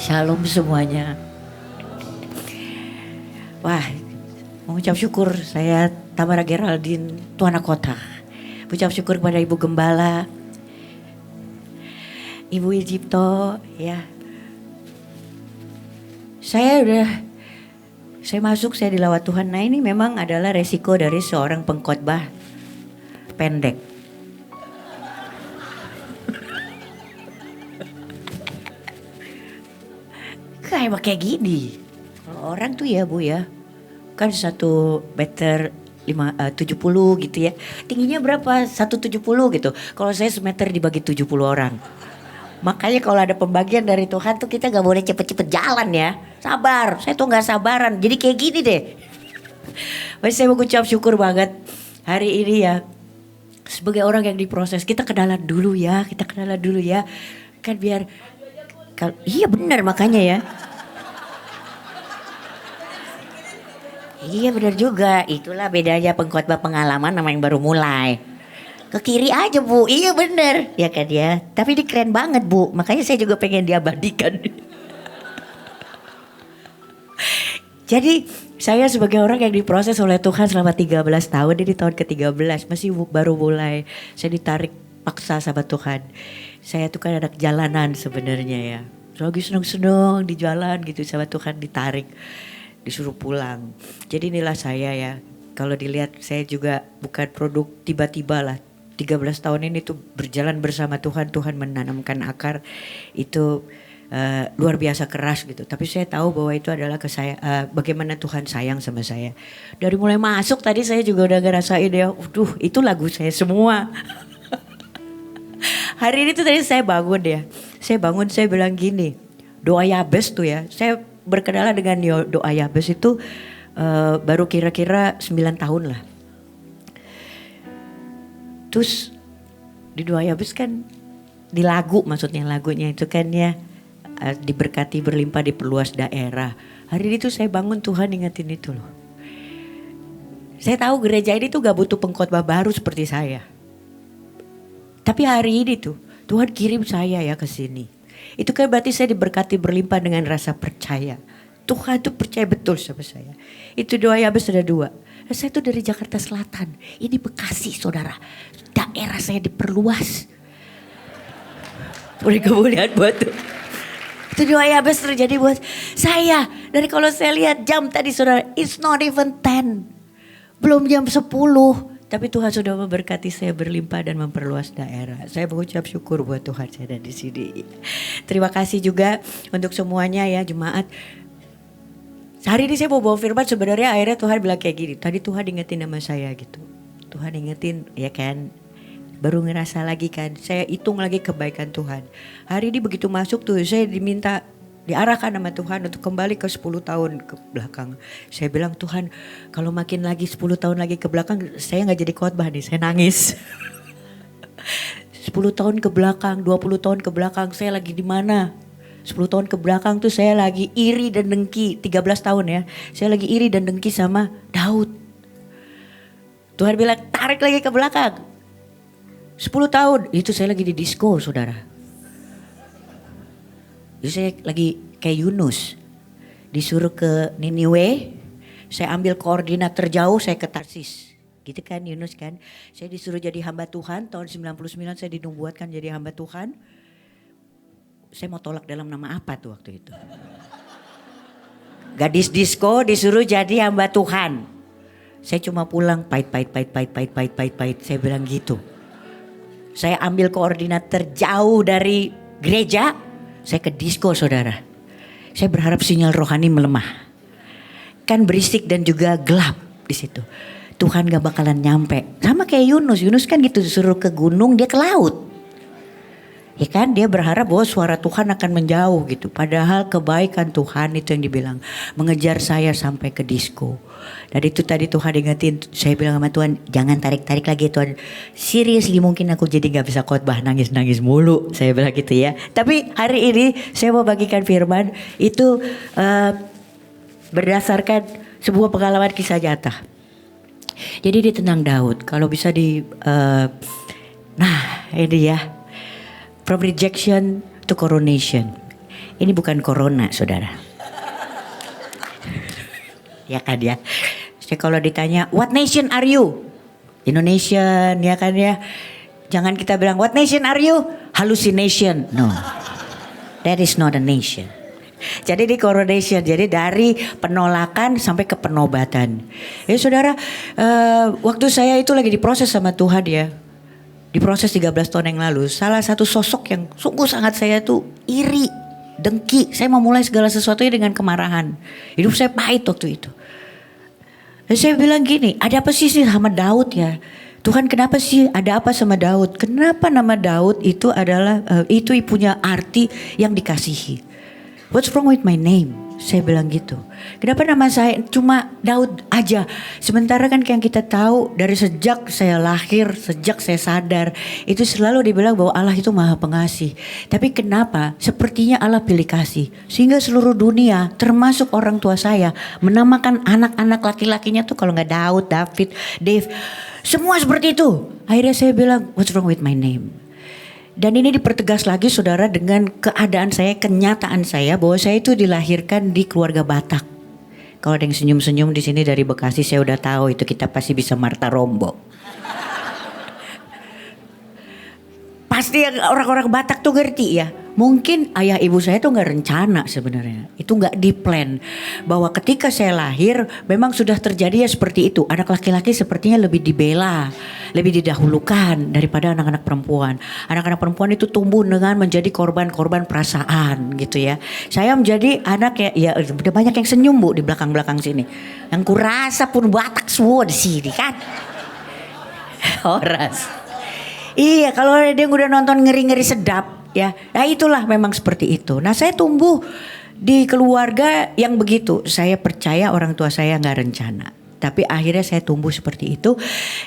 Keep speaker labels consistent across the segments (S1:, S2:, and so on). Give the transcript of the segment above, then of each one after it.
S1: Shalom semuanya. Wah, mengucap syukur saya Tamara Geraldine, Tuana Kota. Mengucap syukur kepada Ibu Gembala, Ibu Ijipto, ya. Saya masuk, saya dilawat Tuhan. Nah ini memang adalah resiko dari seorang pengkhotbah pendek. Kayak gini. Kalau orang tuh ya Bu ya, kan 1 meter 70 gitu ya. Tingginya berapa? 170 gitu. Kalau saya semeter dibagi 70 orang. Makanya kalau ada pembagian dari Tuhan tuh kita gak boleh cepet-cepet jalan ya. Sabar, saya tuh gak sabaran. Jadi kayak gini deh. Masih saya mengucap syukur banget hari ini ya. Sebagai orang yang diproses, kita kenalan dulu ya. Kan biar, iya benar makanya ya. Iya benar juga, itulah bedanya pengkhotbah pengalaman sama yang baru mulai. Ke kiri aja Bu, iya benar, ya kan ya. Tapi ini keren banget Bu, makanya saya juga pengen diabadikan. Jadi saya sebagai orang yang diproses oleh Tuhan selama 13 tahun, ini tahun ke-13, masih baru mulai. Saya ditarik paksa sama Tuhan. Saya tuh kan anak jalanan sebenarnya ya. Lagi seneng-seneng di jalan gitu sama Tuhan ditarik. Disuruh pulang. Jadi inilah saya ya. Kalau dilihat saya juga bukan produk tiba-tiba lah. 13 tahun ini tuh berjalan bersama Tuhan. Tuhan menanamkan akar itu luar biasa keras gitu. Tapi saya tahu bahwa itu adalah bagaimana Tuhan sayang sama saya. Dari mulai masuk tadi saya juga udah ngerasain ya. Itu lagu saya semua. Hari ini tuh tadi saya bangun ya. Saya bilang gini. Doa Yabes tuh ya. Saya berkenalan dengan doa Yabes itu baru kira-kira 9 tahun lah. Terus di doa Yabes kan di lagunya itu kan ya diberkati berlimpah diperluas daerah. Hari ini tuh saya bangun Tuhan ingetin itu loh. Saya tahu gereja ini tuh gak butuh pengkhotbah baru seperti saya. Tapi hari ini tuh Tuhan kirim saya ya ke sini. Itu kan berarti saya diberkati berlimpah dengan rasa percaya. Tuhan tuh percaya betul sama saya. Itu doa Yabes ada 2. Saya tuh dari Jakarta Selatan. Ini Bekasi saudara. Daerah saya diperluas. Mereka boleh lihat buat tuh. Itu doa Yabes terjadi buat saya. Dari kalau saya lihat jam tadi saudara. It's not even 10. Belum jam 10. Tapi Tuhan sudah memberkati saya berlimpah dan memperluas daerah. Saya mengucap syukur buat Tuhan saya ada di sini. Terima kasih juga untuk semuanya ya jemaat. Hari ini saya mau bawa firman sebenarnya akhirnya Tuhan bilang kayak gini. Tadi Tuhan ingetin nama saya gitu. Tuhan ingetin ya kan. Baru ngerasa lagi kan. Saya hitung lagi kebaikan Tuhan. Hari ini begitu masuk tuh saya diarahkan sama Tuhan untuk kembali ke 10 tahun ke belakang. Saya bilang Tuhan kalau makin lagi 10 tahun lagi ke belakang saya gak jadi khotbah nih, saya nangis. 10 tahun ke belakang, 20 tahun ke belakang saya lagi di mana? 10 tahun ke belakang tuh saya lagi iri dan dengki, 13 tahun ya. Saya lagi iri dan dengki sama Daud. Tuhan bilang tarik lagi ke belakang. 10 tahun, itu saya lagi di disco saudara. Jadi saya lagi kayak Yunus, disuruh ke Niniwe, saya ambil koordinat terjauh, saya ke Tarsis. Gitu kan Yunus kan, saya disuruh jadi hamba Tuhan, tahun 99 saya dinubuatkan jadi hamba Tuhan. Saya mau tolak dalam nama apa tuh waktu itu? Gadis disco disuruh jadi hamba Tuhan. Saya cuma pulang pait, saya bilang gitu. Saya ambil koordinat terjauh dari gereja. Saya ke disco saudara. Saya berharap sinyal rohani melemah. Kan berisik dan juga gelap di situ. Tuhan gak bakalan nyampe. Sama kayak Yunus. Yunus kan gitu disuruh ke gunung dia ke laut. Ya kan dia berharap bahwa suara Tuhan akan menjauh gitu. Padahal kebaikan Tuhan itu yang dibilang. Mengejar saya sampai ke disco. Dan itu tadi Tuhan ingetin. Saya bilang sama Tuhan jangan tarik-tarik lagi Tuhan. Seriously mungkin aku jadi gak bisa khotbah nangis-nangis mulu. Saya bilang gitu ya. Tapi hari ini saya mau bagikan firman. Itu berdasarkan sebuah pengalaman kisah nyata. Jadi dia tentang Daud. Kalau bisa nah ini ya. From rejection to coronation. Ini bukan corona, saudara. Ya kan ya. Jadi kalau ditanya, what nation are you? Indonesian, ya kan ya. Jangan kita bilang, what nation are you? Hallucination. No. That is not a nation. Jadi di coronation, jadi dari penolakan sampai ke penobatan. Ya saudara, waktu saya itu lagi diproses sama Tuhan ya. Diproses 13 tahun yang lalu. Salah satu sosok yang sungguh sangat saya tuh iri, dengki. Saya mau mulai segala sesuatunya dengan kemarahan. Hidup saya pahit waktu itu. Dan saya bilang gini, ada apa sih sama Daud ya? Tuhan kenapa sih ada apa sama Daud? Kenapa nama Daud itu adalah, itu punya arti yang dikasihi. What's wrong with my name? Saya bilang gitu. Kenapa nama saya cuma Daud aja? Sementara kan yang kita tahu dari sejak saya lahir, sejak saya sadar, itu selalu dibilang bahwa Allah itu maha pengasih. Tapi kenapa? Sepertinya Allah pilih kasih. Sehingga seluruh dunia, termasuk orang tua saya, menamakan anak-anak laki-lakinya tuh kalau gak Daud, David, Dave. Semua seperti itu. Akhirnya saya bilang, what's wrong with my name? Dan ini dipertegas lagi saudara dengan keadaan saya, kenyataan saya bahwa saya itu dilahirkan di keluarga Batak. Kalau ada yang senyum-senyum di sini dari Bekasi, saya udah tahu itu kita pasti bisa Marta Rombo. Pasti orang-orang Batak tuh ngerti ya. Mungkin ayah ibu saya tuh gak rencana sebenarnya. Itu gak di plan. Bahwa ketika saya lahir memang sudah terjadi ya seperti itu. Anak laki-laki sepertinya lebih dibela, lebih didahulukan daripada anak-anak perempuan. Anak-anak perempuan itu tumbuh dengan menjadi korban-korban perasaan gitu ya. Saya menjadi anak ya udah banyak yang senyum bu di belakang-belakang sini. Yang kurasa pun Batak semua di sini kan. Horas. Iya kalau ada yang udah nonton ngeri-ngeri sedap. Ya, nah itulah memang seperti itu. Nah saya tumbuh di keluarga yang begitu. Saya percaya orang tua saya gak rencana. Tapi akhirnya saya tumbuh seperti itu.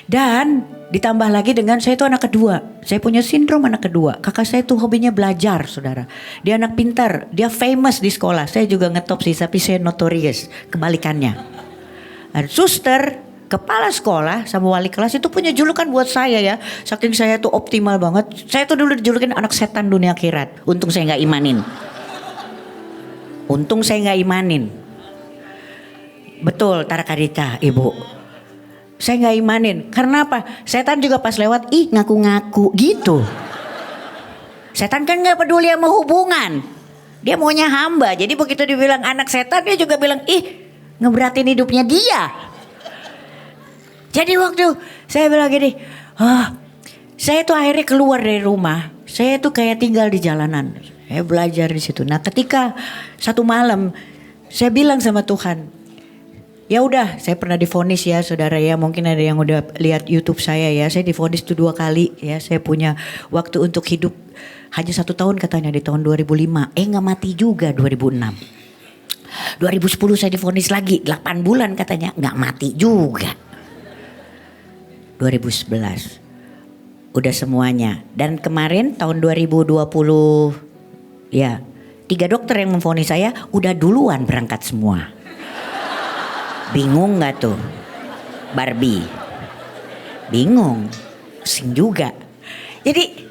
S1: Dan ditambah lagi dengan saya itu anak kedua. Saya punya sindrom anak kedua. Kakak saya tuh hobinya belajar saudara. Dia anak pintar, dia famous di sekolah. Saya juga ngetop sih, tapi saya notorious. Kebalikannya. Dan suster, kepala sekolah sama wali kelas itu punya julukan buat saya ya. Saking saya tuh optimal banget. Saya tuh dulu dijulukin anak setan dunia akhirat. Untung saya gak imanin. Betul Tara Kadita ibu. Saya gak imanin. Karena apa? Setan juga pas lewat ngaku-ngaku gitu. Setan kan gak peduli sama hubungan. Dia maunya hamba. Jadi begitu dibilang anak setan dia juga bilang ngeberatin hidupnya dia. Jadi waktu saya bilang gini, saya tuh akhirnya keluar dari rumah. Saya tuh kayak tinggal di jalanan. Saya belajar di situ. Nah ketika satu malam saya bilang sama Tuhan, ya udah saya pernah divonis ya saudara ya. Mungkin ada yang udah lihat YouTube saya ya. Saya divonis tuh 2 kali ya. Saya punya waktu untuk hidup hanya 1 tahun katanya di tahun 2005. Gak mati juga 2006. 2010 saya divonis lagi 8 bulan katanya. Gak mati juga. 2011 udah semuanya. Dan kemarin tahun 2020 ya 3 dokter yang memvonis saya udah duluan berangkat semua. Bingung gak tuh Barbie? Bingung, pusing juga. Jadi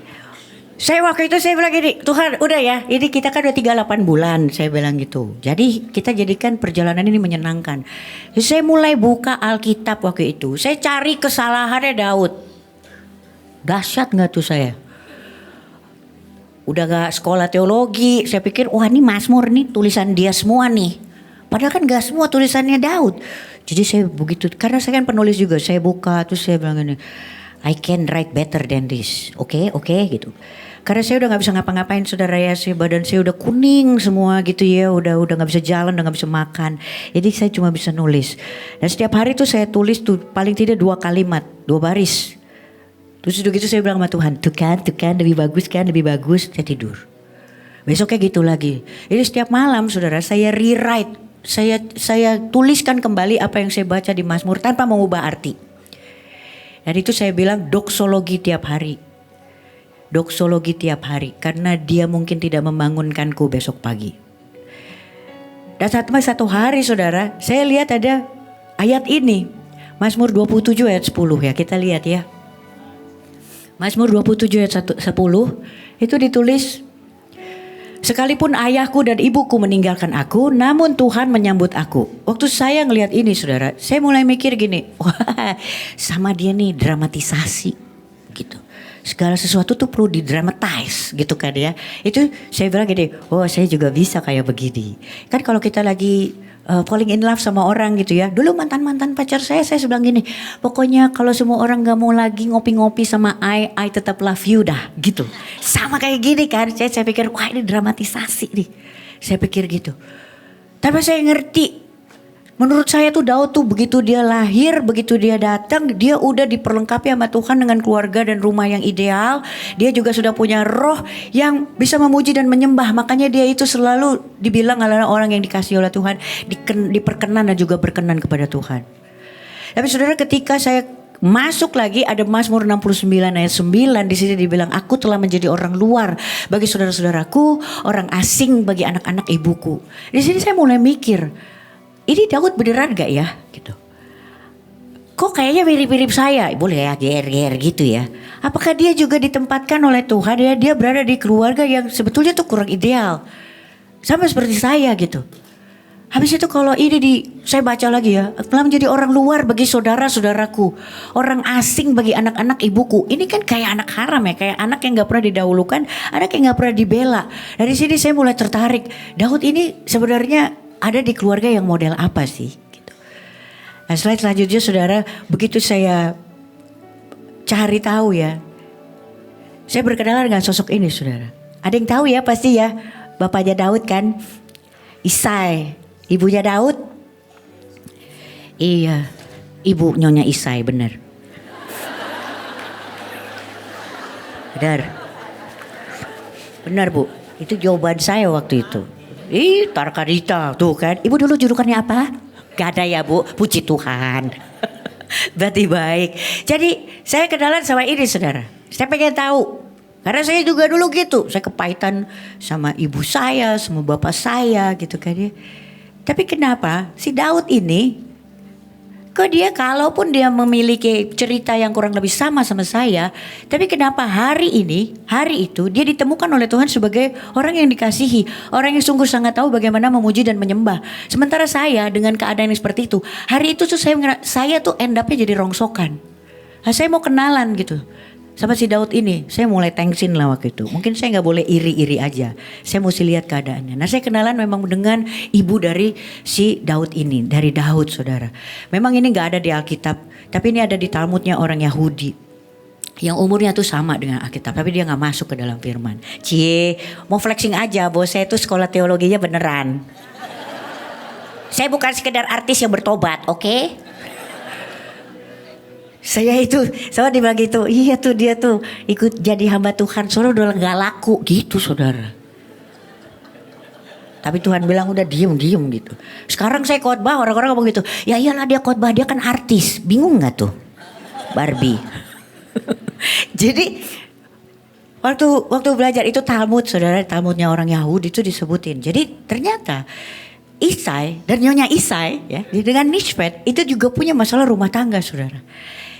S1: saya waktu itu saya bilang gini, Tuhan udah ya ini kita kan udah 38 bulan saya bilang gitu. Jadi kita jadikan perjalanan ini menyenangkan. Jadi saya mulai buka Alkitab waktu itu. Saya cari kesalahannya Daud. Dahsyat gak tuh saya? Udah gak sekolah teologi. Saya pikir wah ini Mazmur nih tulisan dia semua nih. Padahal kan gak semua tulisannya Daud. Jadi saya begitu. Karena saya kan penulis juga. Saya buka terus saya bilang gini, I can write better than this. Oke gitu. Karena saya udah gak bisa ngapa-ngapain saudara ya. Badan saya udah kuning semua gitu ya. Udah gak bisa jalan, udah gak bisa makan. Jadi saya cuma bisa nulis. Dan setiap hari tuh saya tulis tuh paling tidak 2 kalimat, 2 baris. Terus udah gitu saya bilang sama Tuhan, tuh kan lebih bagus. Saya tidur. Besoknya gitu lagi. Jadi setiap malam saudara saya rewrite. Saya tuliskan kembali apa yang saya baca di Mazmur tanpa mengubah arti. Dan itu saya bilang doksologi tiap hari. Karena dia mungkin tidak membangunkanku besok pagi. Dan satu hari saudara, saya lihat ada ayat ini. Mazmur 27 ayat 10 ya, kita lihat ya. Mazmur 27 ayat 10 itu ditulis, Sekalipun ayahku dan ibuku meninggalkan aku, namun Tuhan menyambut aku. Waktu saya ngelihat ini saudara, saya mulai mikir gini, wah sama dia nih dramatisasi gitu. Segala sesuatu tuh perlu didramatize gitu kan ya. Itu saya bilang gini, oh saya juga bisa kayak begini. Kan kalau kita lagi falling in love sama orang gitu ya. Dulu mantan-mantan pacar saya bilang gini, pokoknya kalau semua orang gak mau lagi ngopi-ngopi sama I tetap love you dah gitu. Sama kayak gini kan, saya pikir wah ini dramatisasi nih. Saya pikir gitu. Tapi saya ngerti, menurut saya tuh Daud tuh begitu dia lahir, begitu dia datang, dia udah diperlengkapi sama Tuhan dengan keluarga dan rumah yang ideal. Dia juga sudah punya roh yang bisa memuji dan menyembah. Makanya dia itu selalu dibilang adalah orang yang dikasih oleh Tuhan, diperkenan dan juga berkenan kepada Tuhan. Tapi saudara, ketika saya masuk lagi ada Mazmur 69 ayat 9, di sini dibilang aku telah menjadi orang luar bagi saudara-saudaraku, orang asing bagi anak-anak ibuku. Di sini saya mulai mikir, ini Daud beneran gak ya gitu. Kok kayaknya mirip-mirip saya, boleh ya GR gitu ya. Apakah dia juga ditempatkan oleh Tuhan ya, dia berada di keluarga yang sebetulnya tuh kurang ideal. Sama seperti saya gitu. Habis itu kalau ini saya baca lagi ya, telah menjadi orang luar bagi saudara-saudaraku, orang asing bagi anak-anak ibuku. Ini kan kayak anak haram ya, kayak anak yang gak pernah didahulukan, anak yang gak pernah dibela. Dari sini saya mulai tertarik, Daud ini sebenarnya ada di keluarga yang model apa sih? Gitu. Nah, slide selanjutnya saudara, begitu saya cari tahu ya, saya berkenalan dengan sosok ini saudara. Ada yang tahu ya pasti ya, bapaknya Daud kan, Isai. Ibunya Daud, iya, ibu Nyonya Isai, benar. Benar bu, itu jawaban saya waktu itu. Tarkarita tuh kan. Ibu dulu julukannya apa? Gak ada ya bu, puji Tuhan. Berarti baik. Jadi saya kenalan sama ini saudara. Saya pengen tahu. Karena saya juga dulu gitu. Saya kepahitan sama ibu saya, sama bapak saya gitu kan ya. Tapi kenapa si Daud ini, kok dia kalaupun dia memiliki cerita yang kurang lebih sama saya, tapi kenapa hari itu dia ditemukan oleh Tuhan sebagai orang yang dikasihi, orang yang sungguh sangat tahu bagaimana memuji dan menyembah. Sementara saya dengan keadaan yang seperti itu, hari itu tuh saya tuh end up-nya jadi rongsokan. Nah, saya mau kenalan gitu sama si Daud ini, saya mulai thanksin lah waktu itu. Mungkin saya gak boleh iri-iri aja, saya mesti lihat keadaannya. Nah saya kenalan memang dengan ibu dari si Daud ini, dari Daud saudara. Memang ini gak ada di Alkitab, tapi ini ada di Talmudnya orang Yahudi yang umurnya tuh sama dengan Alkitab, tapi dia gak masuk ke dalam firman. Mau flexing aja bahwa saya tuh sekolah teologinya beneran. Saya bukan sekedar artis yang bertobat, oke? Saya itu sama dibilang gitu, iya tuh dia tuh ikut jadi hamba Tuhan, soalnya udah gak laku gitu saudara. Tapi Tuhan bilang udah diem gitu. Sekarang saya khotbah orang-orang ngomong gitu, ya iyalah dia khotbah, dia kan artis, bingung gak tuh Barbie. Jadi waktu belajar itu Talmud saudara, Talmudnya orang Yahudi itu disebutin. Jadi ternyata Isai dan Nyonya Isai ya, dengan Nishpet itu juga punya masalah rumah tangga saudara.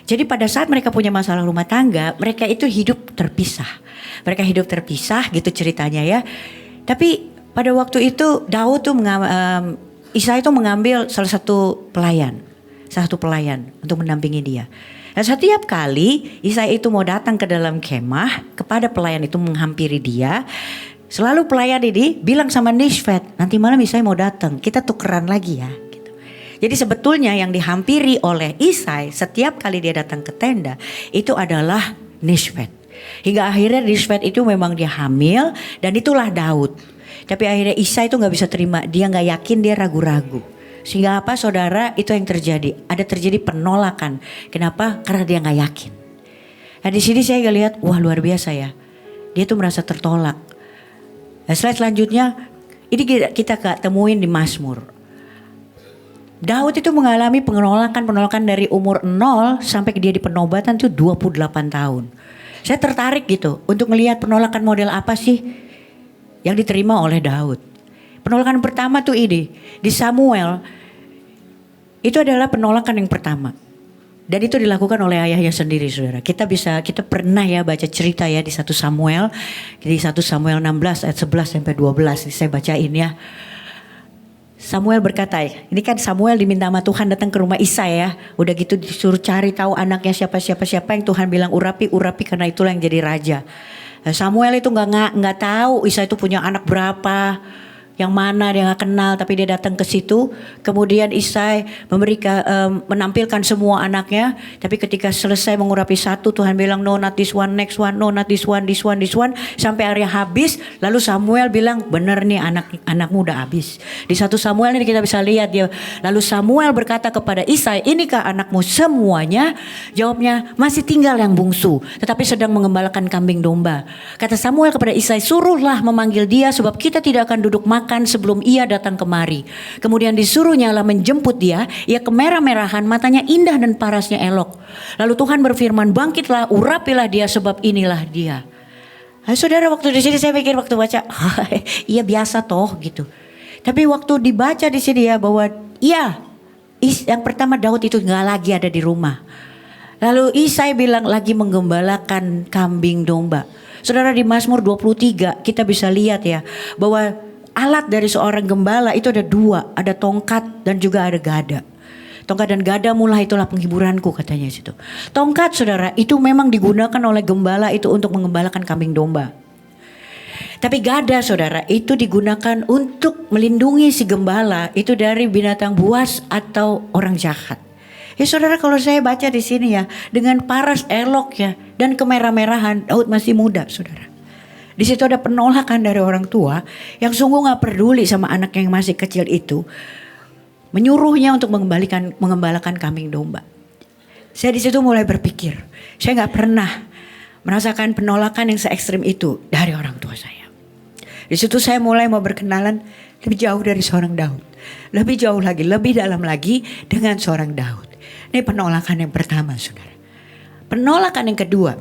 S1: Jadi pada saat mereka punya masalah rumah tangga, mereka itu hidup terpisah. Mereka hidup terpisah gitu ceritanya ya. Tapi pada waktu itu Daud tuh Isai itu mengambil salah satu pelayan untuk mendampingi dia. Dan setiap kali Isai itu mau datang ke dalam kemah, kepada pelayan itu menghampiri dia, selalu pelayan ini bilang sama Nishpet, nanti malam Isai mau datang, kita tukeran lagi ya. Jadi sebetulnya yang dihampiri oleh Isai setiap kali dia datang ke tenda itu adalah Nishpet. Hingga akhirnya Nishpet itu memang dia hamil dan itulah Daud. Tapi akhirnya Isai itu gak bisa terima, dia gak yakin, dia ragu-ragu. Sehingga apa saudara, itu yang terjadi. Ada terjadi penolakan. Kenapa? Karena dia gak yakin. Nah di sini saya lihat, wah luar biasa ya. Dia tuh merasa tertolak. Nah slide selanjutnya, ini kita gak temuin di Mazmur. Daud itu mengalami penolakan dari umur 0 sampai dia di penobatan itu 28 tahun. Saya tertarik gitu untuk melihat penolakan model apa sih yang diterima oleh Daud. Penolakan pertama tuh ini, di Samuel, itu adalah penolakan yang pertama. Dan itu dilakukan oleh ayahnya sendiri, saudara. Kita pernah ya baca cerita ya di 1 Samuel. Di 1 Samuel 16 ayat 11 sampai 12. Ini saya bacain ya. Samuel berkata, ini kan Samuel diminta sama Tuhan datang ke rumah Isai ya. Udah gitu disuruh cari tahu anaknya siapa yang Tuhan bilang urapi karena itulah yang jadi raja. Samuel itu nggak tahu Isai itu punya anak berapa, yang mana dia nggak kenal, tapi dia datang ke situ. Kemudian Isai menampilkan semua anaknya, tapi ketika selesai mengurapi satu, Tuhan bilang no not this one, next one, no not this one, sampai area habis. Lalu Samuel bilang benar nih anakmu udah habis. Di 1 Samuel ini kita bisa lihat dia. Lalu Samuel berkata kepada Isai, inikah anakmu semuanya? Jawabnya, masih tinggal yang bungsu, tetapi sedang mengembalakan kambing domba. Kata Samuel kepada Isai, suruhlah memanggil dia, sebab kita tidak akan duduk makan sebelum ia datang kemari. Kemudian disuruhnya lah menjemput dia. Ia kemerah-merahan, matanya indah dan parasnya elok. Lalu Tuhan berfirman, bangkitlah, urapilah dia, sebab inilah dia. Saudara, waktu di sini saya pikir waktu baca, iya biasa toh gitu. Tapi waktu dibaca di sini ya bahwa iya, yang pertama Daud itu nggak lagi ada di rumah. Lalu Isai bilang lagi menggembalakan kambing domba. Saudara, di Mazmur 23 kita bisa lihat ya bahwa alat dari seorang gembala itu ada 2, ada tongkat dan juga ada gada. Tongkat dan gada mulai itulah penghiburanku katanya situ. Tongkat, saudara, itu memang digunakan oleh gembala itu untuk mengembalakan kambing domba. Tapi gada, saudara, itu digunakan untuk melindungi si gembala itu dari binatang buas atau orang jahat. Ya saudara, kalau saya baca di sini ya, dengan paras elok ya dan kemerah-merahan, Daud masih muda, saudara. Di situ ada penolakan dari orang tua yang sungguh gak peduli sama anak yang masih kecil itu, menyuruhnya untuk mengembalakan kambing domba. Saya di situ mulai berpikir, saya gak pernah merasakan penolakan yang se ekstrim itu dari orang tua saya. Di situ saya mulai mau berkenalan lebih jauh dari seorang Daud, lebih jauh lagi, lebih dalam lagi dengan seorang Daud. Ini penolakan yang pertama, saudara. Penolakan yang kedua,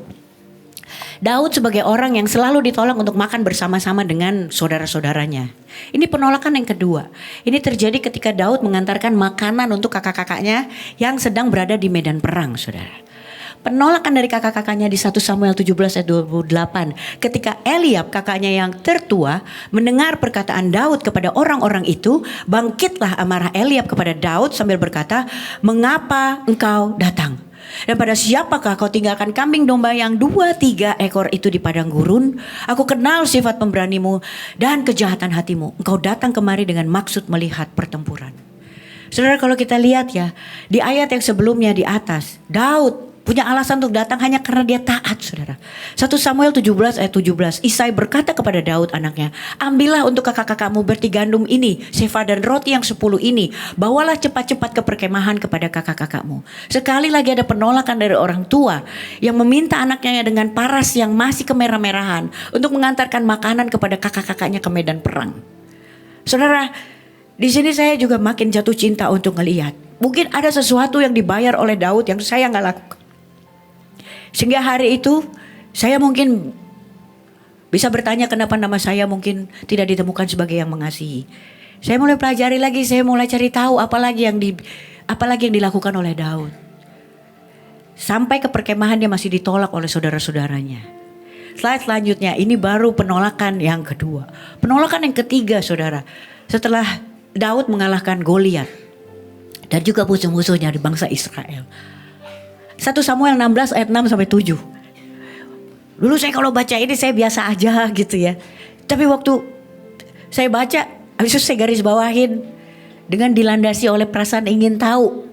S1: Daud sebagai orang yang selalu ditolak untuk makan bersama-sama dengan saudara-saudaranya. Ini penolakan yang kedua. Ini terjadi ketika Daud mengantarkan makanan untuk kakak-kakaknya yang sedang berada di medan perang, saudara. Penolakan dari kakak-kakaknya di 1 Samuel 17 ayat 28. Ketika Eliab kakaknya yang tertua mendengar perkataan Daud kepada orang-orang itu, bangkitlah amarah Eliab kepada Daud sambil berkata, mengapa engkau datang? Dan pada siapakah kau tinggalkan kambing domba yang 2-3 ekor itu di padang gurun? Aku kenal sifat pemberanimu dan kejahatan hatimu. Engkau datang kemari dengan maksud melihat pertempuran. Saudara, kalau kita lihat ya, di ayat yang sebelumnya di atas, Daud punya alasan untuk datang hanya karena dia taat, saudara. 1 Samuel 17 ayat 17. Isai berkata kepada Daud anaknya, ambillah untuk kakak-kakakmu berti gandum ini, sefa dan roti yang 10 ini. Bawalah cepat-cepat ke perkemahan kepada kakak-kakakmu. Sekali lagi ada penolakan dari orang tua yang meminta anaknya dengan paras yang masih kemerah-merahan untuk mengantarkan makanan kepada kakak-kakaknya ke medan perang. Saudara, di sini saya juga makin jatuh cinta untuk melihat. Mungkin ada sesuatu yang dibayar oleh Daud yang saya gak lakukan. Sehingga hari itu saya mungkin bisa bertanya kenapa nama saya mungkin tidak ditemukan sebagai yang mengasihi. Saya mulai pelajari lagi, saya mulai cari tahu apalagi yang dilakukan oleh Daud. Sampai ke perkemahan dia masih ditolak oleh saudara-saudaranya. Slide selanjutnya, ini baru penolakan yang kedua. Penolakan yang ketiga, saudara, setelah Daud mengalahkan Goliat dan juga musuh-musuhnya di bangsa Israel. 1 Samuel 16 ayat 6 sampai 7. Dulu saya kalau baca ini saya biasa aja gitu ya. Tapi waktu saya baca, habis itu saya garis bawahin dengan dilandasi oleh perasaan ingin tahu.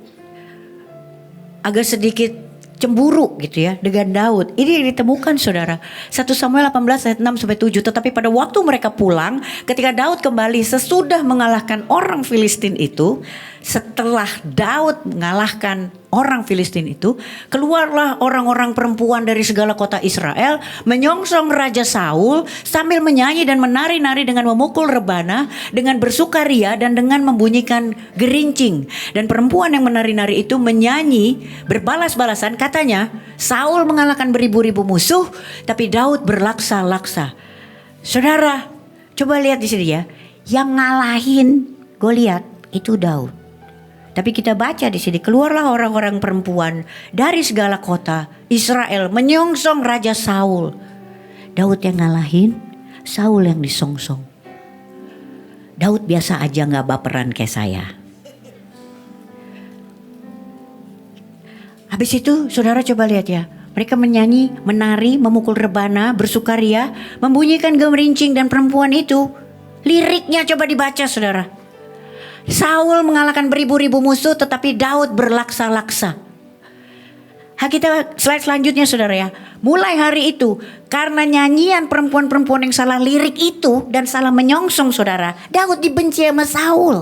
S1: Agak sedikit cemburu gitu ya dengan Daud. Ini yang ditemukan, saudara. 1 Samuel 18 ayat 6 sampai 7. Tetapi pada waktu mereka pulang, ketika Daud kembali sesudah mengalahkan orang Filistin itu, setelah Daud mengalahkan orang Filistin itu, keluarlah orang-orang perempuan dari segala kota Israel menyongsong Raja Saul sambil menyanyi dan menari-nari dengan memukul rebana, dengan bersukaria dan dengan membunyikan gerincing. Dan perempuan yang menari-nari itu menyanyi berbalas-balasan, katanya Saul mengalahkan beribu-ribu musuh, tapi Daud berlaksa-laksa. Saudara, coba lihat di sini ya, yang ngalahin Goliat itu Daud. Tapi kita baca di sini, keluarlah orang-orang perempuan dari segala kota Israel menyongsong Raja Saul. Daud yang ngalahin, Saul yang disongsong. Daud biasa aja gak baperan kayak saya. Habis itu saudara coba lihat ya. Mereka menyanyi, menari, memukul rebana, bersukaria, membunyikan gemerincing dan perempuan itu. Liriknya coba dibaca saudara. Saul mengalahkan beribu-ribu musuh tetapi Daud berlaksa-laksa. Kita slide selanjutnya saudara ya. Mulai hari itu karena nyanyian perempuan-perempuan yang salah lirik itu dan salah menyongsong saudara, Daud dibenci sama Saul.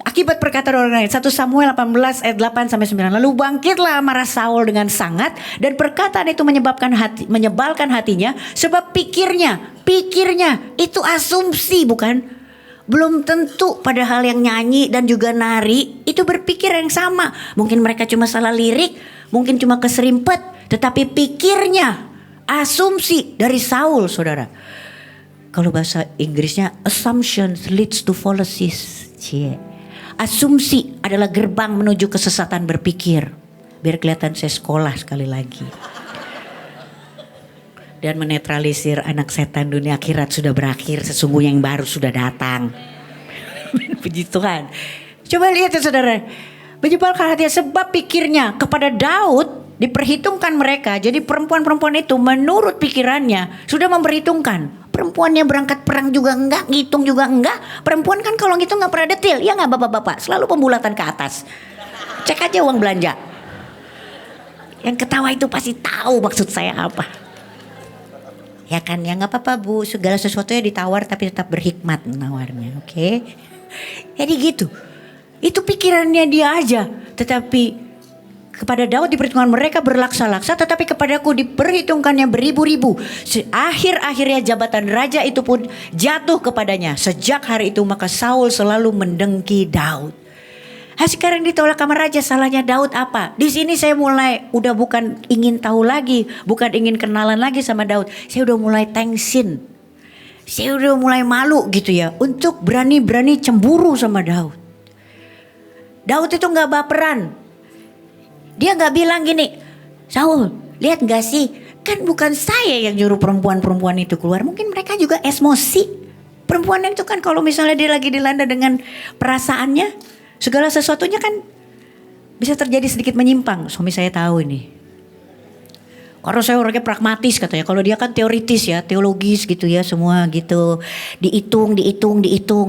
S1: Akibat perkataan orang lain. 1 Samuel 18 ayat 8-9. Lalu bangkitlah amarah Saul dengan sangat dan perkataan itu menyebalkan hatinya sebab pikirnya itu asumsi bukan? Belum tentu padahal yang nyanyi dan juga nari itu berpikir yang sama. Mungkin mereka cuma salah lirik, mungkin cuma keserimpet, tetapi pikirnya asumsi dari Saul saudara. Kalau bahasa Inggrisnya assumption leads to fallacies. Asumsi adalah gerbang menuju kesesatan berpikir. Biar kelihatan saya sekolah sekali lagi. Dan menetralisir anak setan dunia akhirat sudah berakhir. Sesungguhnya yang baru sudah datang. Puji Tuhan. Coba lihat ya saudara. Menyebalkan hatinya sebab pikirnya kepada Daud diperhitungkan mereka. Jadi perempuan-perempuan itu menurut pikirannya sudah memperhitungkan. Perempuannya berangkat perang juga enggak, ngitung juga enggak. Perempuan kan kalau ngitung enggak pernah detail. Ya enggak bapak-bapak, selalu pembulatan ke atas. Cek aja uang belanja. Yang ketawa itu pasti tahu maksud saya apa. Ya kan, ya enggak apa-apa bu. Segala sesuatunya ditawar tapi tetap berhikmat menawarnya, oke? Jadi gitu. Itu pikirannya dia aja. Tetapi kepada Daud diperhitungkan mereka berlaksa-laksa, tetapi kepadaku diperhitungkannya beribu-ribu. Akhir-akhirnya jabatan raja itu pun jatuh kepadanya. Sejak hari itu maka Saul selalu mendengki Daud. Sekarang ditolak sama raja, salahnya Daud apa? Di sini saya mulai udah bukan ingin tahu lagi, bukan ingin kenalan lagi sama Daud. Saya udah mulai tengsin. Saya udah mulai malu gitu ya untuk berani-berani cemburu sama Daud. Daud itu gak baperan. Dia gak bilang gini, Saul lihat gak sih, kan bukan saya yang nyuruh perempuan-perempuan itu keluar. Mungkin mereka juga emosi. Perempuan itu kan kalau misalnya dia lagi dilanda dengan perasaannya, segala sesuatunya kan bisa terjadi sedikit menyimpang. Suami saya tahu ini. Karena saya orangnya pragmatis katanya. Kalau dia kan teoritis ya, teologis gitu ya, semua gitu. Dihitung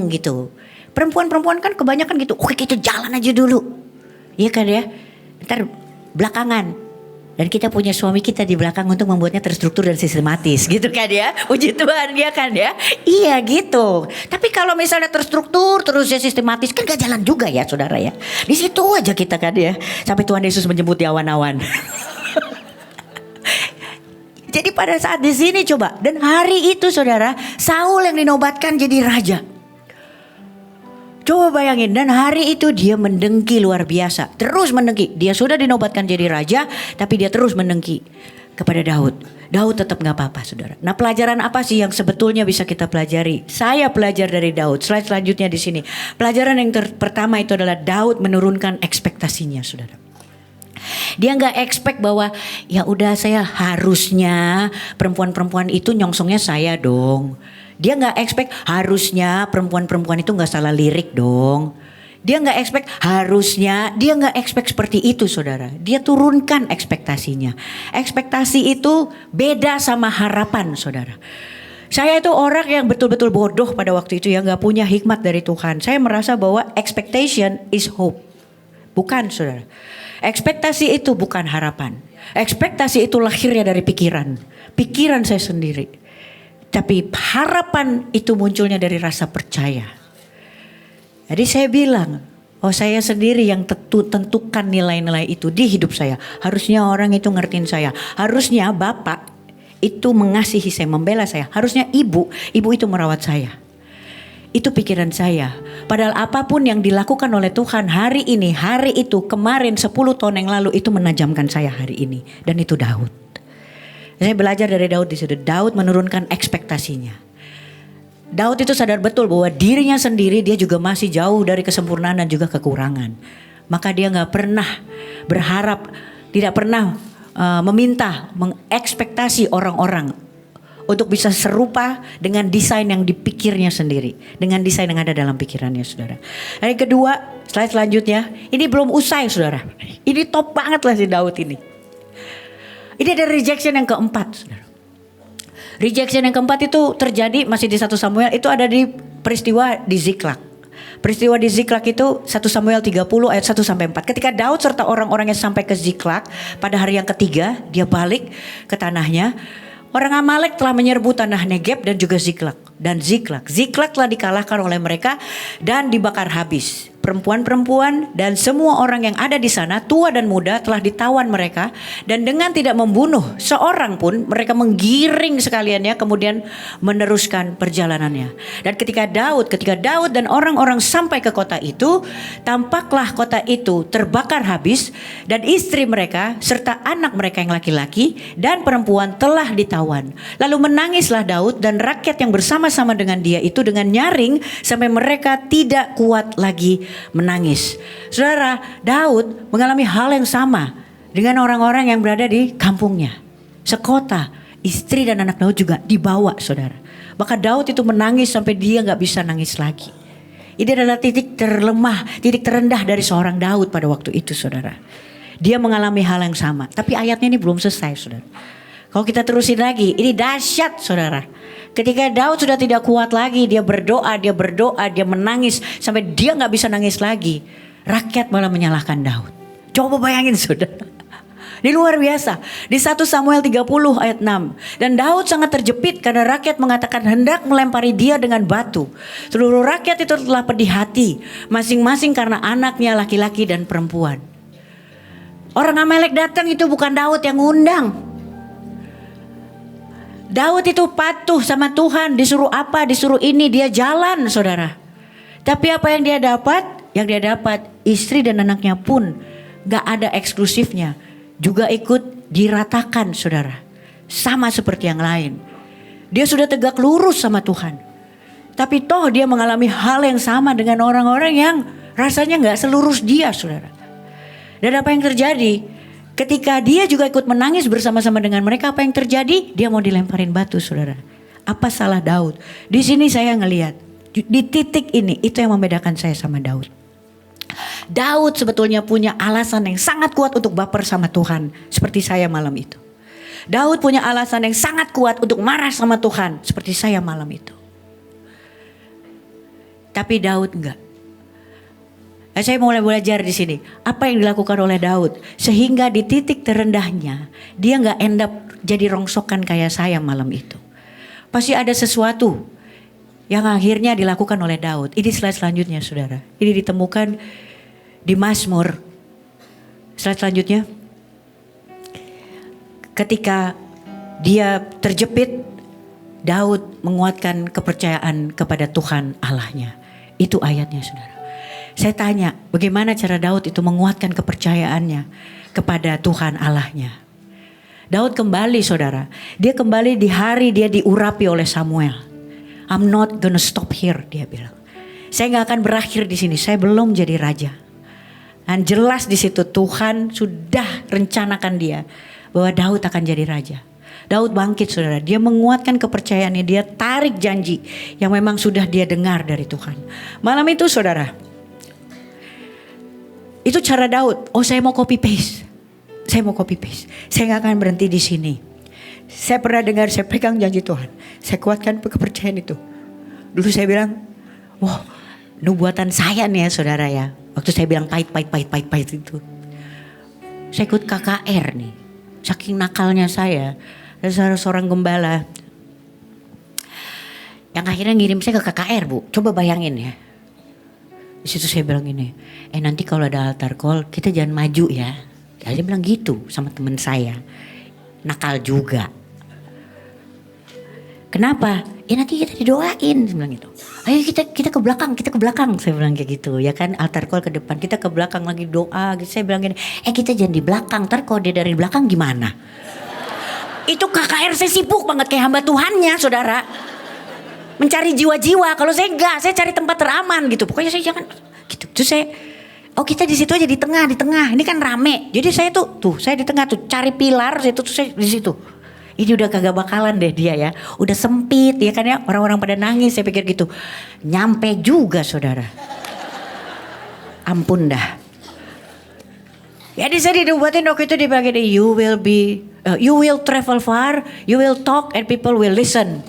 S1: gitu. Perempuan-perempuan kan kebanyakan gitu. Oke kita jalan aja dulu. Iya kan ya. Ntar belakangan. Dan kita punya suami kita di belakang untuk membuatnya terstruktur dan sistematis. Gitu kan ya. Puji Tuhan ya kan ya. Iya gitu. Tapi kalau misalnya terstruktur terus ya sistematis kan gak jalan juga ya saudara ya. Di situ aja kita kan ya. Sampai Tuhan Yesus menjemput di awan-awan. Jadi pada saat di sini coba. Dan hari itu saudara. Saul yang dinobatkan jadi raja. Coba bayangin, dan hari itu dia mendengki luar biasa. Terus mendengki. Dia sudah dinobatkan jadi raja, tapi dia terus mendengki kepada Daud. Daud tetap gak apa-apa saudara. Nah pelajaran apa sih yang sebetulnya bisa kita pelajari? Saya belajar dari Daud. Slide selanjutnya di sini. Pelajaran yang pertama itu adalah Daud menurunkan ekspektasinya saudara. Dia gak expect bahwa ya udah saya harusnya perempuan-perempuan itu nyongsongnya saya dong. Dia gak expect harusnya perempuan-perempuan itu gak salah lirik dong. Dia gak expect harusnya, dia gak expect seperti itu saudara. Dia turunkan ekspektasinya. Ekspektasi itu beda sama harapan saudara. Saya itu orang yang betul-betul bodoh pada waktu itu ya, gak punya hikmat dari Tuhan. Saya merasa bahwa expectation is hope. Bukan saudara. Ekspektasi itu bukan harapan. Ekspektasi itu lahirnya dari pikiran. Pikiran saya sendiri. Tapi harapan itu munculnya dari rasa percaya. Jadi saya bilang, oh saya sendiri yang tentukan nilai-nilai itu di hidup saya. Harusnya orang itu ngertiin saya. Harusnya bapak itu mengasihi saya, membela saya. Harusnya ibu itu merawat saya. Itu pikiran saya. Padahal apapun yang dilakukan oleh Tuhan hari ini, hari itu, kemarin 10 tahun yang lalu itu menajamkan saya hari ini. Dan itu Daud. Saya belajar dari Daud di situ. Daud menurunkan ekspektasinya. Daud itu sadar betul bahwa dirinya sendiri dia juga masih jauh dari kesempurnaan dan juga kekurangan. Maka dia gak pernah berharap, tidak pernah meminta, mengekspektasi orang-orang untuk bisa serupa dengan desain yang dipikirnya sendiri, dengan desain yang ada dalam pikirannya, saudara. Dan yang kedua, slide selanjutnya, ini belum usai, saudara. Ini top banget lah si Daud ini. Ini ada rejection yang keempat, saudara. Rejection yang keempat itu terjadi masih di 1 Samuel, itu ada di peristiwa di Ziklag. Peristiwa di Ziklag itu 1 Samuel 30 ayat 1 sampai 4. Ketika Daud serta orang-orangnya sampai ke Ziklag pada hari yang ketiga, dia balik ke tanahnya. Orang Amalek telah menyerbu tanah Negeb dan juga Ziklag. Dan Ziklag telah dikalahkan oleh mereka dan dibakar habis. Perempuan-perempuan dan semua orang yang ada di sana, tua dan muda, telah ditawan mereka. Dan dengan tidak membunuh seorang pun, mereka menggiring sekaliannya kemudian meneruskan perjalanannya. Dan ketika Daud dan orang-orang sampai ke kota itu, tampaklah kota itu terbakar habis. Dan istri mereka serta anak mereka yang laki-laki dan perempuan telah ditawan. Lalu menangislah Daud dan rakyat yang bersama-sama dengan dia itu dengan nyaring sampai mereka tidak kuat lagi menangis. Saudara, Daud mengalami hal yang sama dengan orang-orang yang berada di kampungnya. Sekota, istri dan anak Daud juga dibawa, saudara. Maka Daud itu menangis sampai dia gak bisa nangis lagi. Ini adalah titik terlemah, titik terendah dari seorang Daud pada waktu itu, saudara. Dia mengalami hal yang sama. Tapi ayatnya ini belum selesai, saudara. Kalau kita terusin lagi, ini dahsyat, saudara. Ketika Daud sudah tidak kuat lagi, dia berdoa, dia menangis sampai dia gak bisa nangis lagi. Rakyat malah menyalahkan Daud. Coba bayangin, saudara. Ini luar biasa. Di 1 Samuel 30 ayat 6. Dan Daud sangat terjepit karena rakyat mengatakan hendak melempari dia dengan batu. Seluruh rakyat itu telah pedih hati, masing-masing karena anaknya laki-laki dan perempuan. Orang Amalek datang itu bukan Daud yang ngundang. Daud itu patuh sama Tuhan, disuruh apa, disuruh ini, dia jalan, saudara. Tapi apa yang dia dapat? Yang dia dapat, istri dan anaknya pun gak ada eksklusifnya. Juga ikut diratakan, saudara. Sama seperti yang lain. Dia sudah tegak lurus sama Tuhan. Tapi toh dia mengalami hal yang sama dengan orang-orang yang rasanya gak selurus dia, saudara. Dan apa yang terjadi? Ketika dia juga ikut menangis bersama-sama dengan mereka, apa yang terjadi? Dia mau dilemparin batu, saudara. Apa salah Daud? Di sini saya ngelihat, di titik ini, itu yang membedakan saya sama Daud. Daud sebetulnya punya alasan yang sangat kuat untuk baper sama Tuhan, seperti saya malam itu. Daud punya alasan yang sangat kuat untuk marah sama Tuhan, seperti saya malam itu. Tapi Daud enggak. Saya mulai belajar di sini. Apa yang dilakukan oleh Daud sehingga di titik terendahnya dia nggak end up jadi rongsokan kayak saya malam itu. Pasti ada sesuatu yang akhirnya dilakukan oleh Daud. Ini slide selanjutnya, saudara. Ini ditemukan di Mazmur. Slide selanjutnya. Ketika dia terjepit, Daud menguatkan kepercayaan kepada Tuhan Allahnya. Itu ayatnya, saudara. Saya tanya, bagaimana cara Daud itu menguatkan kepercayaannya kepada Tuhan Allahnya. Daud kembali, saudara. Dia kembali di hari dia diurapi oleh Samuel. I'm not gonna stop here, dia bilang. Saya gak akan berakhir di sini, saya belum jadi raja. Dan jelas di situ Tuhan sudah rencanakan dia bahwa Daud akan jadi raja. Daud bangkit, saudara. Dia menguatkan kepercayaannya, dia tarik janji yang memang sudah dia dengar dari Tuhan. Malam itu, saudara, itu cara Daud. Oh, saya mau copy paste. Saya mau copy paste. Saya gak akan berhenti di sini. Saya pernah dengar, saya pegang janji Tuhan. Saya kuatkan kepercayaan itu. Dulu saya bilang, wah, nubuatan saya nih ya, saudara ya. Waktu saya bilang pahit itu. Saya ikut KKR nih. Saking nakalnya saya. Ada seorang gembala yang akhirnya ngirim saya ke KKR, Bu. Coba bayangin ya. Di situ saya bilang gini, nanti kalau ada altar call kita jangan maju ya. Dia bilang gitu sama teman saya. Nakal juga. Kenapa? Nanti kita didoain, saya bilang gitu. Ayo kita ke belakang, saya bilang kayak gitu. Ya kan, altar call ke depan, kita ke belakang lagi doa. Gitu. Saya bilang gini, kita jangan di belakang, ntar kalau dia dari belakang gimana? Itu KKR saya sibuk banget kayak hamba Tuhannya, saudara. mencari jiwa-jiwa. Kalau saya enggak, saya cari tempat teraman gitu. Pokoknya saya jangan gitu. Terus saya, oh kita di situ aja di tengah. Ini kan rame. Jadi saya tuh saya di tengah tuh cari pilar situ tuh saya di situ. Ini udah kagak bakalan deh dia ya. Udah sempit ya kan ya. Orang-orang pada nangis, saya pikir gitu. Nyampe juga saudara. Ampun dah. Jadi saya dibuatin waktu itu dibagian you will travel far, you will talk and people will listen.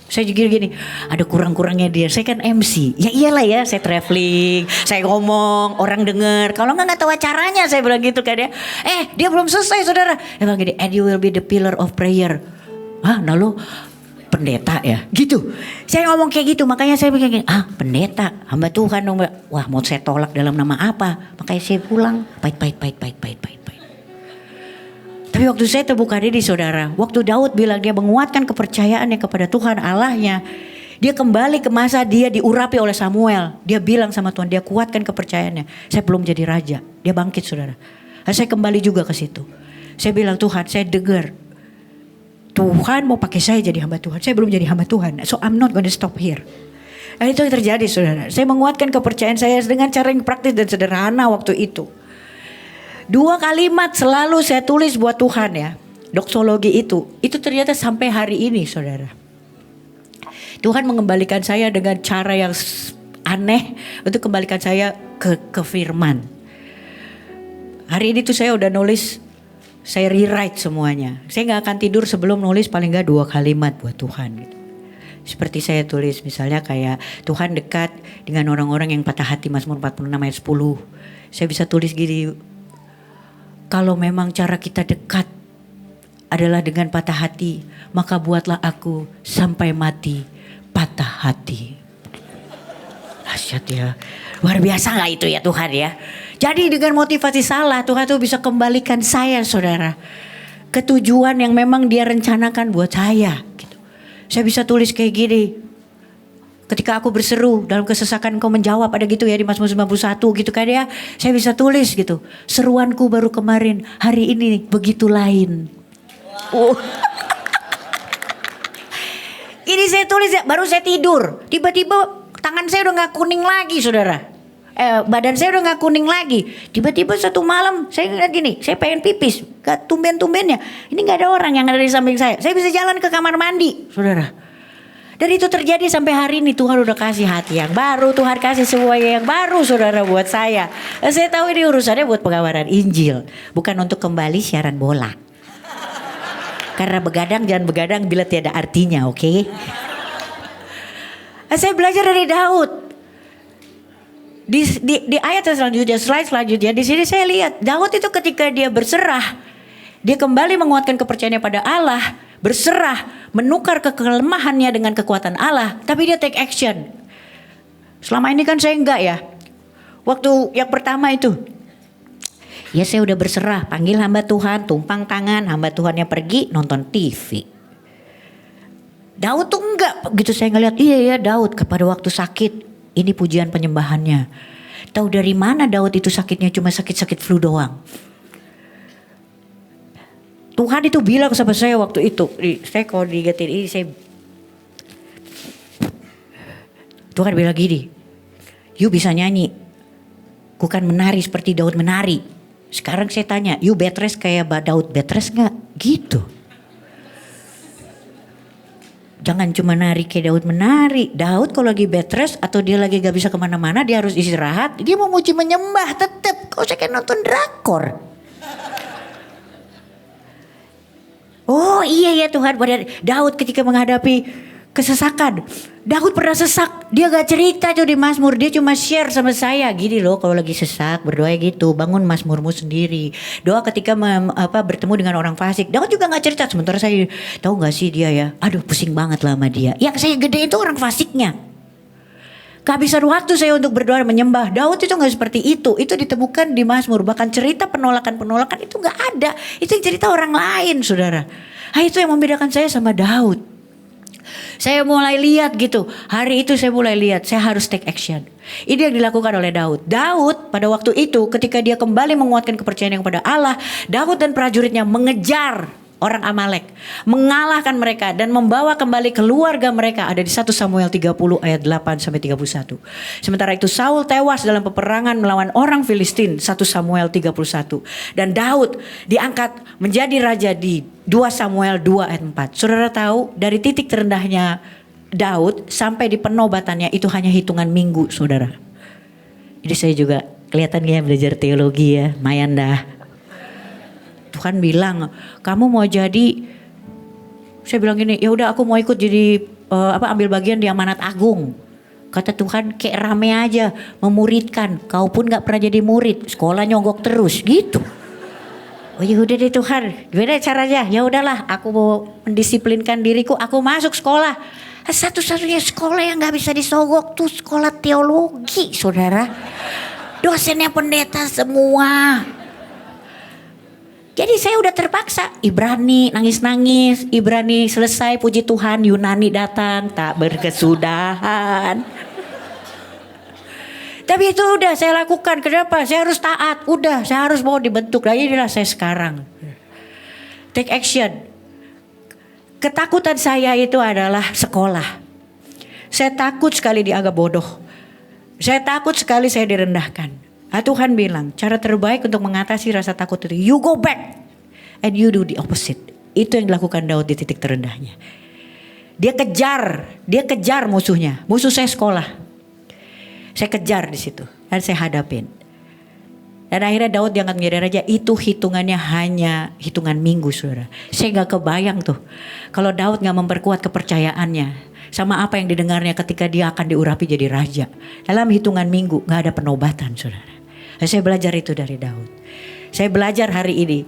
S1: Saya juga gini, ada kurang-kurangnya dia. Saya kan MC, ya iyalah ya. Saya traveling, saya ngomong, orang denger. Kalau nggak tahu acaranya, saya bilang gitu kan ya. Dia belum selesai saudara. Dia bilang gini, and you will be the pillar of prayer. Nah lo pendeta ya, gitu. Saya ngomong kayak gitu, makanya saya bilang gini, pendeta, hamba Tuhan dong. Wah mau saya tolak dalam nama apa? Makanya saya pulang, pahit. Tapi waktu saya terbuka diri saudara, waktu Daud bilang dia menguatkan kepercayaannya kepada Tuhan Allahnya, dia kembali ke masa dia diurapi oleh Samuel. Dia bilang sama Tuhan, dia kuatkan kepercayaannya. Saya belum jadi raja, dia bangkit saudara. Saya kembali juga ke situ. Saya bilang Tuhan, saya dengar Tuhan mau pakai saya jadi hamba Tuhan. Saya belum jadi hamba Tuhan, so I'm not gonna stop here. Dan itu yang terjadi saudara. Saya menguatkan kepercayaan saya dengan cara yang praktis dan sederhana waktu itu. 2 kalimat selalu saya tulis buat Tuhan ya. Doksologi itu ternyata sampai hari ini saudara. Tuhan mengembalikan saya dengan cara yang aneh untuk kembalikan saya ke firman. Hari ini tuh saya udah nulis, saya rewrite semuanya. Saya gak akan tidur sebelum nulis paling gak 2 kalimat buat Tuhan gitu. Seperti saya tulis misalnya kayak Tuhan dekat dengan orang-orang yang patah hati, Mazmur 46 ayat 10. Saya bisa tulis gini, kalau memang cara kita dekat adalah dengan patah hati, maka buatlah aku sampai mati patah hati. Dahsyat ya. Luar biasa gak itu ya Tuhan ya. Jadi dengan motivasi salah Tuhan tuh bisa kembalikan saya saudara ke tujuan yang memang dia rencanakan buat saya gitu. Saya bisa tulis kayak gini. Ketika aku berseru dalam kesesakan engkau menjawab, ada gitu ya di Mazmur 91 gitu kan ya. Saya bisa tulis gitu. Seruanku baru kemarin, hari ini begitu lain. Wow. Ini saya tulis ya, baru saya tidur. Tiba-tiba tangan saya udah gak kuning lagi saudara. Badan saya udah gak kuning lagi. Tiba-tiba satu malam saya ngeliat gini, saya pengen pipis. Gak tumben-tumbennya. Ini gak ada orang yang ada di samping saya. Saya bisa jalan ke kamar mandi saudara. Dan itu terjadi sampai hari ini. Tuhan udah kasih hati yang baru. Tuhan kasih semuanya yang baru saudara buat saya. Dan saya tahu ini urusannya buat pengabaran Injil. Bukan untuk kembali siaran bola. Karena begadang jangan begadang bila tiada artinya, oke? Saya belajar dari Daud. Di ayat selanjutnya, slide selanjutnya. Di sini saya lihat Daud itu ketika dia berserah. Dia kembali menguatkan kepercayaannya pada Allah. Berserah, menukar kelemahannya dengan kekuatan Allah, tapi dia take action. Selama ini kan saya enggak ya. Waktu yang pertama itu, ya saya udah berserah, panggil hamba Tuhan, tumpang tangan, hamba Tuhannya pergi nonton TV. Daud tuh enggak, begitu saya ngeliat, iya ya Daud kepada waktu sakit, ini pujian penyembahannya. Tahu dari mana Daud itu sakitnya cuma sakit-sakit flu doang. Tuhan itu bilang sama saya waktu itu, saya kalau diingetin ini Tuhan bilang gini, you bisa nyanyi, bukan menari seperti Daud menari. Sekarang saya tanya, you bed rest kayak Daud bed rest gak? Gitu. Jangan cuma nari kayak Daud menari. Daud kalau lagi bed rest atau dia lagi gak bisa kemana-mana, dia harus istirahat. Dia mau muji menyembah tetap. Kau saya kayak nonton drakor. Oh iya ya Tuhan, pada Daud ketika menghadapi kesesakan. Daud pernah sesak, dia gak cerita tuh di Mazmur, dia cuma share sama saya. Gini loh kalau lagi sesak berdoa gitu, bangun Mazmurmu sendiri. Doa ketika bertemu dengan orang fasik. Daud juga gak cerita, sementara saya tahu gak sih dia ya, aduh pusing banget lah sama dia. Yang saya gede itu orang fasiknya. Kehabisan waktu saya untuk berdoa dan menyembah. Daud itu gak seperti itu ditemukan di Mazmur. Bahkan cerita penolakan itu gak ada. Itu yang cerita orang lain saudara. Itu yang membedakan saya sama Daud. Saya mulai lihat gitu. Hari itu saya mulai lihat saya harus take action. Ini yang dilakukan oleh Daud. Daud pada waktu itu ketika dia kembali menguatkan kepercayaan kepada Allah, Daud dan prajuritnya mengejar orang Amalek, mengalahkan mereka dan membawa kembali keluarga mereka. Ada di 1 Samuel 30 ayat 8 sampai 31. Sementara itu Saul tewas dalam peperangan melawan orang Filistin, 1 Samuel 31. Dan Daud diangkat menjadi raja di 2 Samuel 2 ayat 4. Saudara tahu dari titik terendahnya Daud sampai di penobatannya itu hanya hitungan minggu, saudara. Jadi saya juga kelihatan kayak belajar teologi ya, lumayan dah. Tuhan bilang, kamu mau jadi, saya bilang gini, ya udah aku mau ikut jadi ambil bagian di amanat agung. Kata Tuhan, kayak rame aja memuridkan, kau pun nggak pernah jadi murid, sekolah nyogok terus gitu. Oh ya udah deh Tuhan, gimana caranya? Ya udahlah, aku mau mendisiplinkan diriku, aku masuk sekolah. Satu-satunya sekolah yang nggak bisa disogok tuh sekolah teologi, saudara. Dosennya pendeta semua. Jadi saya udah terpaksa. Ibrani nangis-nangis, Ibrani selesai puji Tuhan, Yunani datang tak berkesudahan. Tapi itu udah saya lakukan. Kenapa? Saya harus taat. Udah, saya harus mau dibentuk. Nah inilah saya sekarang. Take action. Ketakutan saya itu adalah sekolah. Saya takut sekali dianggap bodoh. Saya takut sekali saya direndahkan. Tuhan bilang cara terbaik untuk mengatasi rasa takut itu, you go back and you do the opposite. Itu yang dilakukan Daud di titik terendahnya. Dia kejar musuhnya. Musuh saya sekolah. Saya kejar di situ dan saya hadapin. Dan akhirnya Daud diangkat menjadi raja. Itu hitungannya hanya hitungan minggu, saudara. Saya nggak kebayang tuh kalau Daud nggak memperkuat kepercayaannya sama apa yang didengarnya ketika dia akan diurapi jadi raja. Dalam hitungan minggu gak ada penobatan, saudara. Saya belajar itu dari Daud. Saya belajar hari ini.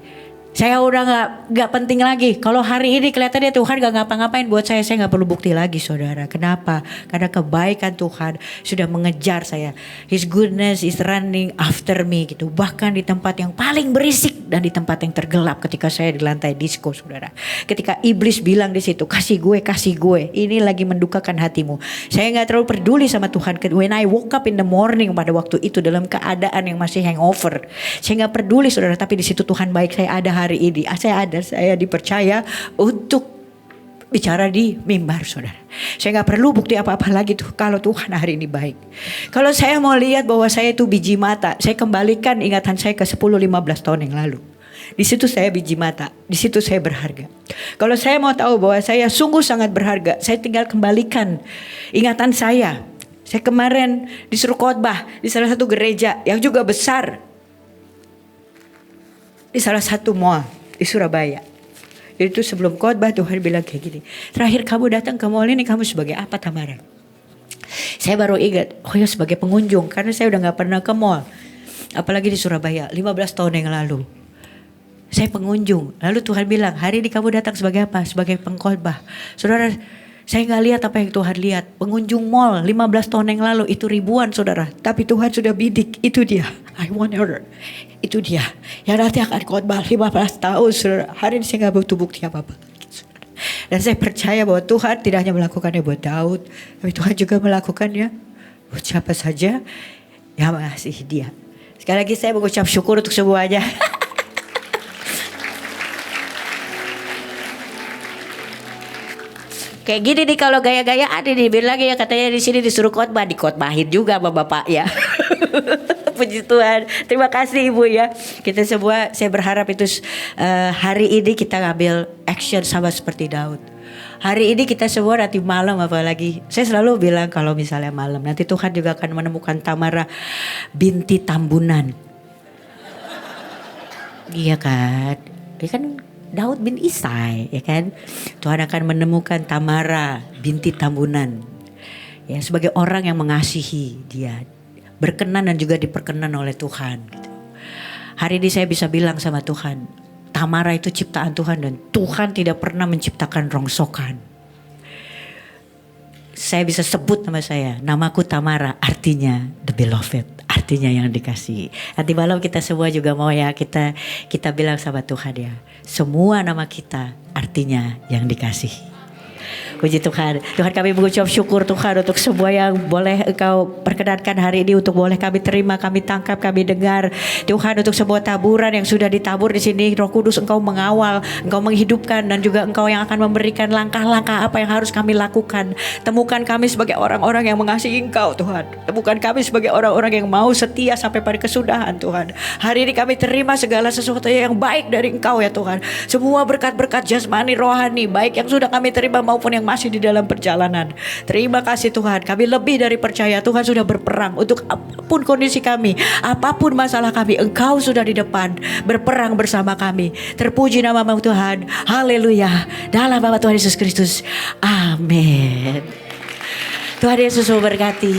S1: Saya udah gak penting lagi. Kalau hari ini kelihatannya Tuhan gak ngapa-ngapain buat saya gak perlu bukti lagi, saudara. Kenapa? Karena kebaikan Tuhan sudah mengejar saya. His goodness is running after me gitu. Bahkan di tempat yang paling berisik dan di tempat yang tergelap ketika saya di lantai disco, saudara. Ketika iblis bilang di situ, kasih gue. Ini lagi mendukakan hatimu. Saya gak terlalu peduli sama Tuhan. When I woke up in the morning pada waktu itu dalam keadaan yang masih hangover. Saya gak peduli, saudara. Tapi di situ Tuhan baik, saya ada hari ini. Saya dipercaya untuk bicara di mimbar, saudara. Saya gak perlu bukti apa-apa lagi tuh kalau Tuhan hari ini baik. Kalau saya mau lihat bahwa saya itu biji mata, saya kembalikan ingatan saya ke 10-15 tahun yang lalu. Di situ saya biji mata, di situ saya berharga. Kalau saya mau tahu bahwa saya sungguh sangat berharga, saya tinggal kembalikan ingatan saya. Saya kemarin disuruh khotbah di salah satu gereja yang juga besar, di salah satu mall di Surabaya. Itu sebelum khotbah Tuhan bilang kayak gini, terakhir kamu datang ke mall ini kamu sebagai apa, Tamara? Saya baru ingat, oh ya sebagai pengunjung, karena saya udah gak pernah ke mall. Apalagi di Surabaya 15 tahun yang lalu. Saya pengunjung. Lalu Tuhan bilang, hari ini kamu datang sebagai apa? Sebagai pengkhotbah. Saudara, saya gak lihat apa yang Tuhan lihat. Pengunjung mall 15 tahun yang lalu itu ribuan, saudara. Tapi Tuhan sudah bidik, itu dia. I want her. Itu dia. Yang nanti akan khotbah 15 tahun, saudara. Hari ini saya gak butuh bukti apa-apa. Dan saya percaya bahwa Tuhan tidak hanya melakukannya buat Daud, tapi Tuhan juga melakukannya buat siapa saja yang mengasihi dia. Sekali lagi saya mengucap syukur untuk semuanya. Kayak gini nih kalau gaya-gaya ada nih, bilang lagi ya katanya di sini disuruh khotbah, dikhotbahin juga sama bapak ya. Puji Tuhan. Terima kasih Ibu ya. Kita semua, saya berharap itu hari ini kita ngambil action sama seperti Daud. Hari ini kita semua nanti malam apalagi. Saya selalu bilang kalau misalnya malam nanti Tuhan juga akan menemukan Tamara binti Tambunan. Iya kan? Dia kan Daud bin Isai, ya kan? Tuhan akan menemukan Tamara binti Tambunan. Ya, sebagai orang yang mengasihi dia, berkenan dan juga diperkenan oleh Tuhan gitu. Hari ini saya bisa bilang sama Tuhan, Tamara itu ciptaan Tuhan dan Tuhan tidak pernah menciptakan rongsokan. Saya bisa sebut nama saya, namaku Tamara, artinya the beloved, artinya yang dikasihi. Nanti malam kita semua juga mau ya kita bilang sama Tuhan ya, semua nama kita artinya yang dikasihi. Puji Tuhan. Tuhan, kami mengucap syukur Tuhan untuk semua yang boleh Engkau perkenankan hari ini untuk boleh kami terima, kami tangkap, kami dengar. Tuhan, untuk semua taburan yang sudah ditabur di sini, Roh Kudus Engkau mengawal, Engkau menghidupkan, dan juga Engkau yang akan memberikan langkah-langkah apa yang harus kami lakukan. Temukan kami sebagai orang-orang yang mengasihi Engkau Tuhan. Temukan kami sebagai orang-orang yang mau setia sampai pada kesudahan Tuhan. Hari ini kami terima segala sesuatu yang baik dari Engkau ya Tuhan. Semua berkat-berkat jasmani, rohani, baik yang sudah kami terima maupun yang masih di dalam perjalanan. Terima kasih Tuhan. Kami lebih dari percaya Tuhan sudah berperang untuk apapun kondisi kami, apapun masalah kami, Engkau sudah di depan berperang bersama kami. Terpuji nama-Mu Tuhan. Haleluya. Dalam nama Tuhan Yesus Kristus. Amin. Tuhan Yesus memberkati.